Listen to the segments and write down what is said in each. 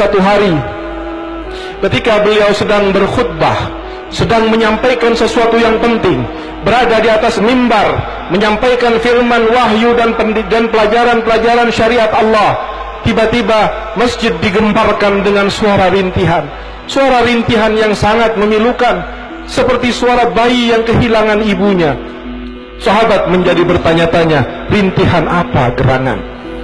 satu hari ketika beliau sedang berkhutbah, sedang menyampaikan sesuatu yang penting, berada di atas mimbar, menyampaikan firman wahyu dan pelajaran-pelajaran syariat Allah. Tiba-tiba masjid digemparkan dengan suara rintihan. Suara rintihan yang sangat memilukan, seperti suara bayi yang kehilangan ibunya. Sahabat menjadi bertanya-tanya, rintihan apa gerangan?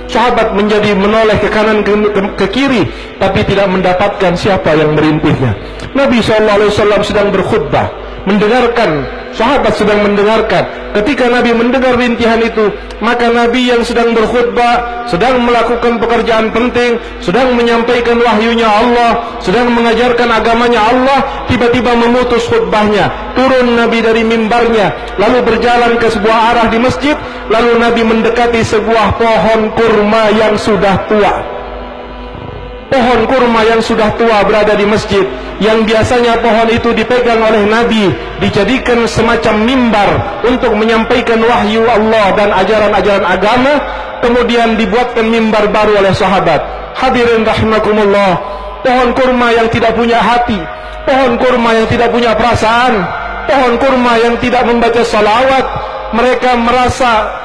Sahabat menjadi menoleh ke kanan ke kiri, tapi tidak mendapatkan siapa yang merintihnya. Nabi SAW sedang berkhutbah, mendengarkan, sahabat sedang mendengarkan. Ketika Nabi mendengar rintihan itu, maka Nabi yang sedang berkhutbah, sedang melakukan pekerjaan penting, sedang menyampaikan wahyunya Allah, sedang mengajarkan agamanya Allah, tiba-tiba memutus khutbahnya. Turun Nabi dari mimbarnya, lalu berjalan ke sebuah arah di masjid, lalu Nabi mendekati sebuah pohon kurma yang sudah tua. Pohon kurma yang sudah tua berada di masjid, yang biasanya pohon itu dipegang oleh Nabi, dijadikan semacam mimbar untuk menyampaikan wahyu Allah dan ajaran-ajaran agama. Kemudian dibuatkan mimbar baru oleh sahabat. Hadirin rahimakumullah, pohon kurma yang tidak punya hati, pohon kurma yang tidak punya perasaan, pohon kurma yang tidak membaca salawat, mereka merasa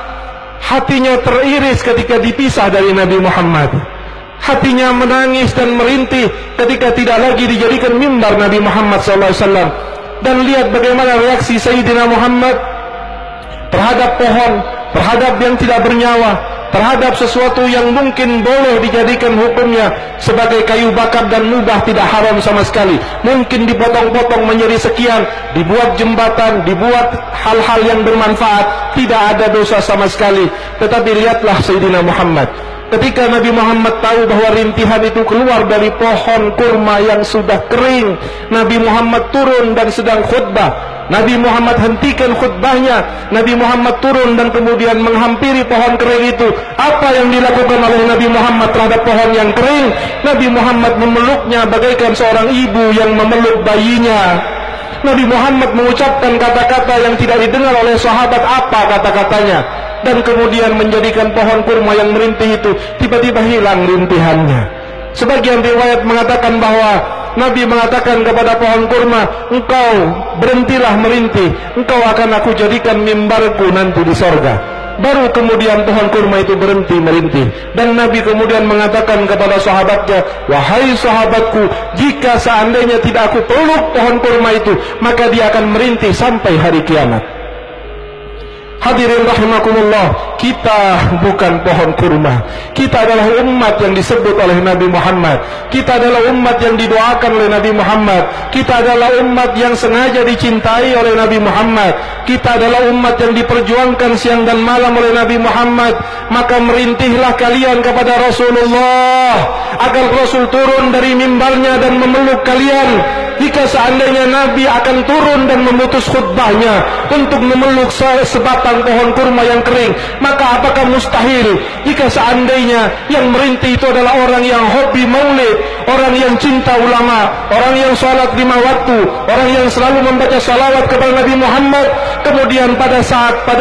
hatinya teriris ketika dipisah dari Nabi Muhammad. Hatinya menangis dan merintih ketika tidak lagi dijadikan mimbar Nabi Muhammad SAW. Dan lihat bagaimana reaksi Sayyidina Muhammad terhadap pohon, terhadap yang tidak bernyawa, terhadap sesuatu yang mungkin boleh dijadikan hukumnya sebagai kayu bakar dan mubah, tidak haram sama sekali. Mungkin dipotong-potong menjadi sekian, dibuat jembatan, dibuat hal-hal yang bermanfaat, tidak ada dosa sama sekali. Tetapi lihatlah Sayyidina Muhammad, ketika Nabi Muhammad tahu bahwa rintihan itu keluar dari pohon kurma yang sudah kering, Nabi Muhammad turun dan sedang khutbah. Nabi Muhammad hentikan khutbahnya, Nabi Muhammad turun dan kemudian menghampiri pohon kering itu. Apa yang dilakukan oleh Nabi Muhammad terhadap pohon yang kering? Nabi Muhammad memeluknya bagaikan seorang ibu yang memeluk bayinya. Nabi Muhammad mengucapkan kata-kata yang tidak didengar oleh sahabat. Apa kata-katanya? Dan kemudian menjadikan pohon kurma yang merintih itu tiba-tiba hilang rintihannya. Sebagian riwayat mengatakan bahwa Nabi mengatakan kepada pohon kurma, engkau berhentilah merintih, engkau akan aku jadikan mimbarku nanti di sorga. Baru kemudian pohon kurma itu berhenti merintih. Dan Nabi kemudian mengatakan kepada sahabatnya, wahai sahabatku, jika seandainya tidak aku peluk pohon kurma itu, maka dia akan merintih sampai hari kiamat. Hadirin rahimakumullah, kita bukan pohon kurma. Kita adalah umat yang disebut oleh Nabi Muhammad. Kita adalah umat yang didoakan oleh Nabi Muhammad. Kita adalah umat yang sengaja dicintai oleh Nabi Muhammad. Kita adalah umat yang diperjuangkan siang dan malam oleh Nabi Muhammad. Maka merintihlah kalian kepada Rasulullah agar Rasul turun dari mimbarnya dan memeluk kalian. Jika seandainya Nabi akan turun dan memutus khutbahnya untuk memeluk sebatang pohon kurma yang kering, maka apakah mustahil jika seandainya yang merintih itu adalah orang yang hobi maulid, orang yang cinta ulama, orang yang sholat 5 waktu, orang yang selalu membaca salawat kepada Nabi Muhammad, kemudian pada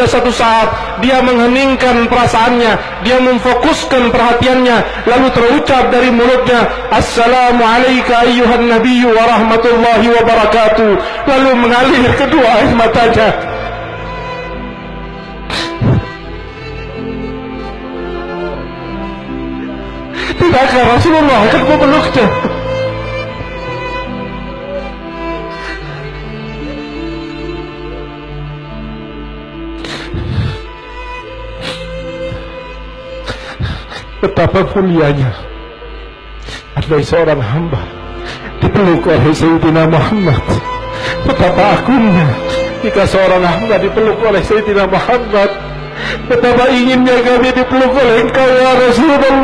satu saat dia mengheningkan perasaannya, dia memfokuskan perhatiannya, lalu terucap dari mulutnya, Assalamualaikum ayyuhan nabiyyu wa rahmatullahi wa barakatuh, lalu mengalir kedua air matanya. Tidakkah Rasulullah akan memeluknya? Betapa mulianya ada seorang hamba dipeluk oleh Sayyidina Muhammad. Betapa agungnya jika seorang hamba dipeluk oleh Sayyidina Muhammad. Betapa inginnya kami dipeluk oleh Engkau ya Rasulullah.